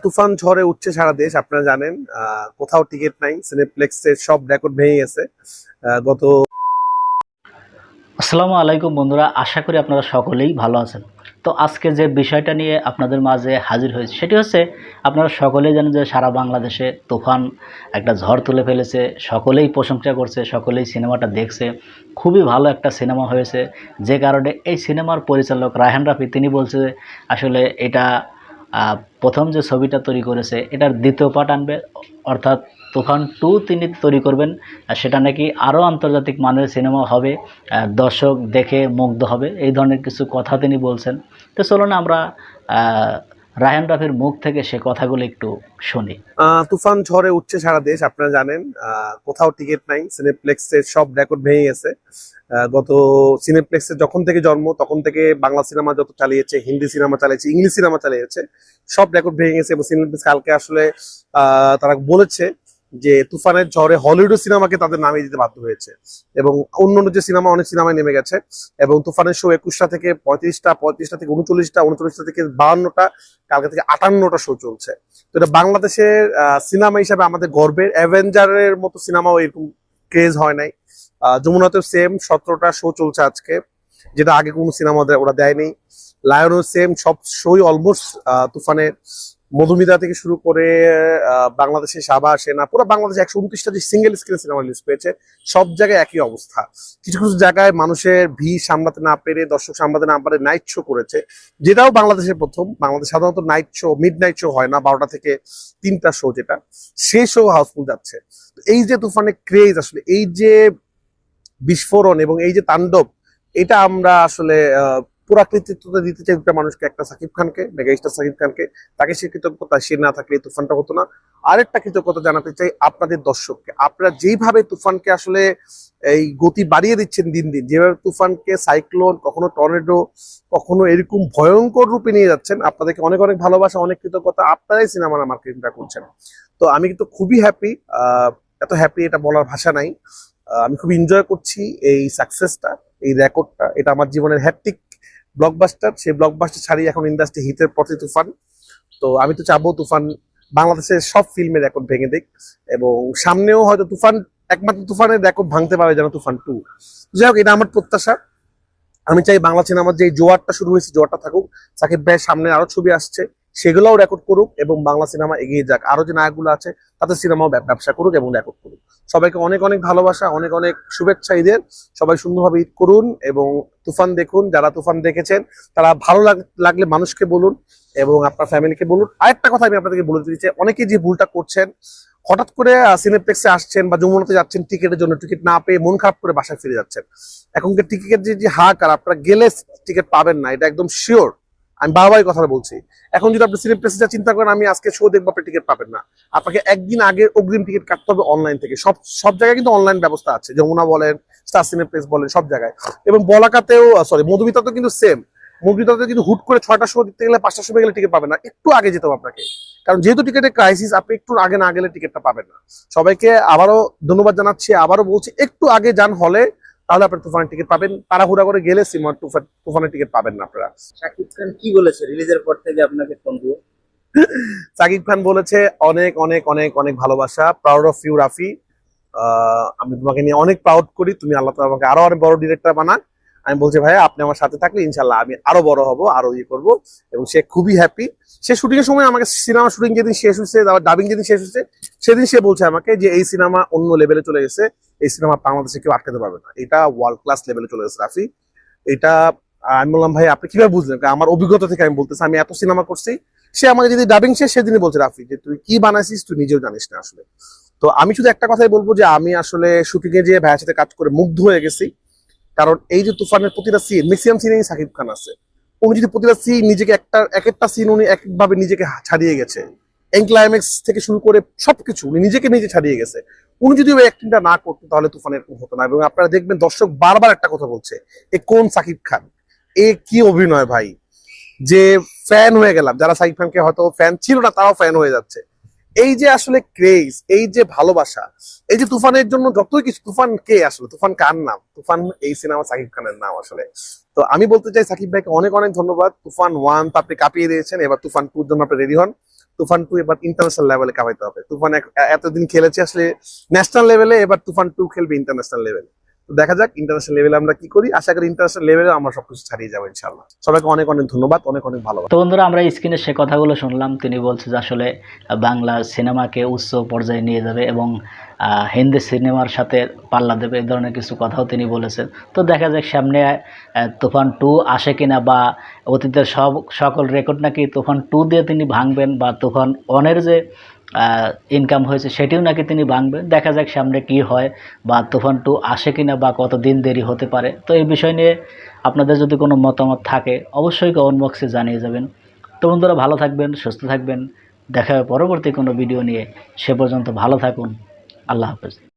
তুফান ঝড়ে উঠছে সারা দেশ, আপনারা জানেন। কোথাও টিকিট নাই, সিনেপ্লেক্সের সব রেকর্ড ভেঙে গেছে। গত আসসালামু আলাইকুম বন্ধুরা, আশা করি আপনারা সকলেই ভালো আছেন। তো আজকে যে বিষয়টা নিয়ে আপনাদের মাঝে হাজির হয়েছে সেটি হচ্ছে, আপনারা সকলেই জানেন যে সারা বাংলাদেশে তুফান একটা ঝড় তুলে ফেলেছে। সকলেই প্রশংসা করছে, সকলেই সিনেমাটা দেখছে। খুবই ভালো একটা সিনেমা হয়েছে, যে কারণে এই সিনেমার পরিচালক রায়হান রাফি তিনি বলছে আসলে এটা প্রথম যে ছবিটা তৈরি করেছে এটার দ্বিতীয় পার্ট আনবে, অর্থাৎ তুফান 2 তিনি তৈরি করবেন। আর সেটা নাকি আরও আন্তর্জাতিক মানের সিনেমা হবে, দর্শক দেখে মুগ্ধ হবে, এই ধরনের কিছু কথা তিনি বলছেন। তো চলুন আমরা রায়হান রাফির মুখ থেকে সে কথাগুলো একটু শুনি। তুফান ঝড়ে উঠছে সারা দেশ, আপনারা জানেন। কোথাও টিকিট নাই, সিনেপ্লেক্সের সব রেকর্ড ভেঙে গেছে। গত সিনেপ্লেক্সের যখন থেকে জন্ম তখন থেকে বাংলা সিনেমা যত চালিয়েছে, হিন্দি সিনেমা চালিয়েছে, ইংলিশ সিনেমা চালিয়েছে, সব রেকর্ড ভেঙে গেছে। এবং সিনেপ্লেক্স কালকে আসলে তারা বলেছে যে তুফানের ঝড়ে হলিউড সিনেমাকে তাদের নামিয়ে দিতে বাধ্য হয়েছে, এবং অন্য অন্য যে সিনেমা, অনেক সিনেমায় নেমে গেছে। এবং তুফানের শো 21টা থেকে 35টা, 35টা থেকে 39টা, 39টা থেকে 52টা, কালকে থেকে 58টা শো চলছে। তো এটা বাংলাদেশের সিনেমা হিসাবে আমাদের গর্বের। অ্যাভেঞ্জারের মতো সিনেমাও এরকম ক্রেজ হয় নাই। যমুনাতেও সেম 17টা শো চলছে আজকে, যেটা আগে কোনো সিনেমা ওরা দেয়নি। লায়নও সেম, সব শোই অলমোস্ট তুফানের। মধুমিতা থেকে শুরু করে বাংলাদেশের সাবা সেনা, পুরো বাংলাদেশে 129টা যে সিঙ্গেল স্ক্রিন সিনেমা রিলিজ পেয়েছে, সব জায়গায় একই অবস্থা। কিছু কিছু জায়গায় মানুষের ভিড় সামলাতে না পেরে, দর্শক সামলাতে না পারে নাইট শো করেছে, যেটাও বাংলাদেশের প্রথম। বাংলাদেশ সাধারণত night show, mid night show হয় না, 12টা থেকে 3টা শো, যেটা সেই শো হাউসফুল যাচ্ছে। এই যে তুফানের ক্রেজ, আসলে এই যে বিস্ফোরণ এবং এই যে তাণ্ডব, এটা আমরা আসলে পুরা কৃতিত্বটা দিতে চাই দুটা মানুষকে, একটা সাকিব খানকে, মেগাস্টার সাকিব খানকে। তাকে সে কৃতজ্ঞতা, সে না থাকলে এই তুফানটা হতো না। আরেকটা কৃতজ্ঞতা জানাতে চাই আপনাদের দর্শককে। আপনারা যেইভাবে তুফানকে আসলে এই গতি বাড়িয়ে দিচ্ছেন দিন দিন, যেভাবে তুফানকে সাইক্লোন, কখনো টর্নেডো, কখনো এরকম ভয়ঙ্কর রূপে নিয়ে যাচ্ছেন, আপনাদেরকে অনেক অনেক ভালোবাসা, অনেক কৃতজ্ঞতা। আপনারাই সিনেমার মার্কেটিংটা করছেন। তো আমি কিন্তু খুবই হ্যাপি। এত হ্যাপি এটা বলার ভাষা নাই। আমি খুব এনজয় করছি এই সাকসেসটা, এই রেকর্ডটা। এটা আমার জীবনের হ্যাট্রিক ব্লকবাস্টার। সেই ব্লকবাস্টার ছাড়িয়ে এখন ইন্ডাস্ট্রি হিটের পথে তুফান। তো আমি তো চাবো তুফান বাংলাদেশের সব ফিল্মের রেকর্ড ভেঙে দিক, এবং সামনেও হয়তো তুফান, একমাত্র তুফানের রেকর্ড ভাঙতে পারে যেন তুফান 2। যাই হোক, এটা আমার প্রত্যাশা। আমি চাই বাংলা সিনেমার যে জোয়ারটা শুরু হয়েছে, জোয়ারটা থাকুক। সাকিব ভাইয়ের সামনে আরো ছবি আসছে, সেগুলোও রেকর্ড করুক, এবং বাংলা সিনেমা এগিয়ে যাক। আরো যে নায়কগুলো আছে তাদের সিনেমাও ব্যবসা করুক এবং রেকর্ড করুক। সবাইকে অনেক অনেক ভালোবাসা, অনেক অনেক শুভেচ্ছা ঈদের। সবাই সুন্দরভাবে ঈদ করুন এবং তুফান দেখুন। যারা তুফান দেখেছেন তারা ভালো লাগলে মানুষকে বলুন এবং আপনার ফ্যামিলিকে বলুন। আরেকটা কথা আমি আপনাদেরকে বলে দিতে চাই, অনেকেই যে ভুলটা করছেন, হঠাৎ করে সিনেপ্লেক্সে আসছেন বা যমুনাতে যাচ্ছেন টিকিটের জন্য, টিকিট না পেয়ে মন খারাপ করে বাসায় ফিরে যাচ্ছেন। এখনকার টিকিটের যে হাহাকার, আপনারা গেলে টিকিট পাবেন না, এটা একদম শিওর। আমি বারবারই কথা বলছি। এখন যদি আপনি সিনেপ্লেক্সে যা চিন্তা করেন আমি আজকে শো দেখবো, আপনি টিকিট পাবেন না। আপনাকে একদিন আগে অগ্রিম টিকিট কাটতে হবে অনলাইন থেকে। সব সব জায়গায় কিন্তু অনলাইন ব্যবস্থা আছে, যমুনা বলেন, স্টার সিনেপ্লেক্স বলেন, সব জায়গায়। এবং বলাকাতেও, সরি, মধুমিতাতেও কিন্তু সেম। মধুমিতাতে কিন্তু হুট করে 6টা শো দিতে গেলে, 5টা শো গেলে টিকিট পাবেন না, একটু আগে যেতে হবে আপনাকে। কারণ যেহেতু টিকিটের ক্রাইসিস, আপনি একটু আগে না গেলে টিকিটটা পাবেন না। সবাইকে আবারও ধন্যবাদ জানাচ্ছি, আবারও বলছি, একটু আগে যান হলে, তাহলে আপনি তুফানের টিকিট পাবেন। তাড়াহুড়া করে গেলে সিনেমা তুফানের টিকিট পাবেন না আপনারা। শাকিব খান কি বলেছে রিলিজের পর থেকে আপনাকে ফোন দিয়ে? সাকিব খান বলেছে, অনেক অনেক অনেক অনেক ভালোবাসা, প্রাউড অফ ইউ রাফি। আমি তোমাকে নিয়ে অনেক প্রাউড করি। তুমি, আল্লাহ তাআলা আমাকে আরো অনেক বড় ডিরেক্টর বানান। আমি বলছি ভাইয়া, আপনি আমার সাথে থাকলে ইনশাল্লাহ আমি আরো বড় হব, আরো ইয়ে করবো। এবং সে খুবই হ্যাপি। সে শুটিং এর সময় আমাকে, সিনেমা শুটিং যেদিন শেষ হয়েছে, ডাবিং যেদিন শেষ হয়েছে, সেদিন সে বলছে আমাকে যে এই সিনেমা অন্য লেভেলে চলে গেছে, এই সিনেমা বাংলাদেশে কেউ আটকাতে পারবে না, এটা ওয়ার্ল্ড ক্লাস লেভেলে চলে গেছে রাফি। এটা আমি বললাম, ভাই আপনি কিভাবে বুঝলেন? আমার অভিজ্ঞতা থেকে আমি বলতেছি, আমি এত সিনেমা করছি। সে আমাকে যদি ডাবিং শেষ সেদিনই বলছে, রাফি যে তুই কি বানাইছিস তুই নিজেও জানিস না আসলে। তো আমি শুধু একটা কথাই বলবো যে আমি আসলে শুটিং এ যে ভাইয়ের সাথে কাজ করে মুগ্ধ হয়ে গেছি। কারণ এই যে তুফানের প্রতিটা সিন, ম্যাক্সিমাম সিনেই সাকিব খান আছে। উনি যদি প্রতিটা সিন নিজেকে, এক একটা সিন উনি একভাবে নিজেকে ছাড়িয়ে গেছে। ক্লাইম্যাক্স থেকে শুরু করে সবকিছু উনি নিজেকে নিজে ছাড়িয়ে গেছে। উনি যদি ওই অ্যাক্টিংটা না করতেন তাহলে তুফান এরকম হতো না। এবং আপনারা দেখবেন দর্শক বারবার একটা কথা বলছে, এ কোন সাকিব খান, এ কি অভিনয় ভাই। যে ফ্যান হয়ে গেলাম, যারা সাকিব খানকে হয়তো ফ্যান ছিল না তারাও ফ্যান হয়ে যাচ্ছে। এই যে আসলে ক্রেজ, এই যে ভালোবাসা, এই যে তুফানের জন্য যতই কিছু। তুফান কে আসলে, তুফান কার নাম? তুফান এই সিনেমা সাকিব খানের নাম আসলে। তো আমি বলতে চাই সাকিব ভাইকে অনেক অনেক ধন্যবাদ। তুফান 1 তো আপনি কাঁপিয়ে দিয়েছেন, এবার তুফান 2 জন্য আপনি রেডি হন। তুফান 2 এবার ইন্টারন্যাশনাল লেভেলে কামাইতে হবে। তুফান এতদিন খেলেছে আসলে ন্যাশনাল লেভেলে, এবার তুফান 2 খেলবে ইন্টারন্যাশনাল লেভেলে। তো দেখা যাক ইন্টারন্যাশনাল লেভেলে আমরা কি করি। আশা করি ইন্টারন্যাশনাল লেভেলে আমরা সবকিছু ছাড়িয়ে যাবো ইনশাআল্লাহ। সবাইকে অনেক অনেক ধন্যবাদ, অনেক অনেক ভালোবাসা। তো বন্ধুরা, আমরা স্ক্রিনে সে কথাগুলো শুনলাম। তিনি বলছে যে আসলে বাংলা সিনেমাকে উচ্চ পর্যায়ে নিয়ে যাবে এবং হিন্দি সিনেমার সাথে পাল্লা দেবে, এই ধরনের কিছু কথাও তিনি বলেছেন। তো দেখা যাক সামনে তুফান 2 আসে কিনা, বা অতীতের সকল রেকর্ড নাকি তুফান 2 দিয়ে তিনি ভাঙবেন, বা তুফান 1-এর যে ইনকাম হয়েছে সেটিও নাকি তিনি ভাঙবেন। দেখা যাক সামনে কি হয়, বা তুফান 2 আসে কিনা, বা কতদিন দেরি হতে পারে। তো এই বিষয় নিয়ে আপনাদের যদি কোনো মতামত থাকে অবশ্যই কমেন্ট বক্সে জানিয়ে যাবেন। তো বন্ধুরা, ভালো থাকবেন, সুস্থ থাকবেন। দেখা হবে পরবর্তী কোনো ভিডিও নিয়ে। সে পর্যন্ত ভালো থাকুন। আল্লাহ হাফেজ।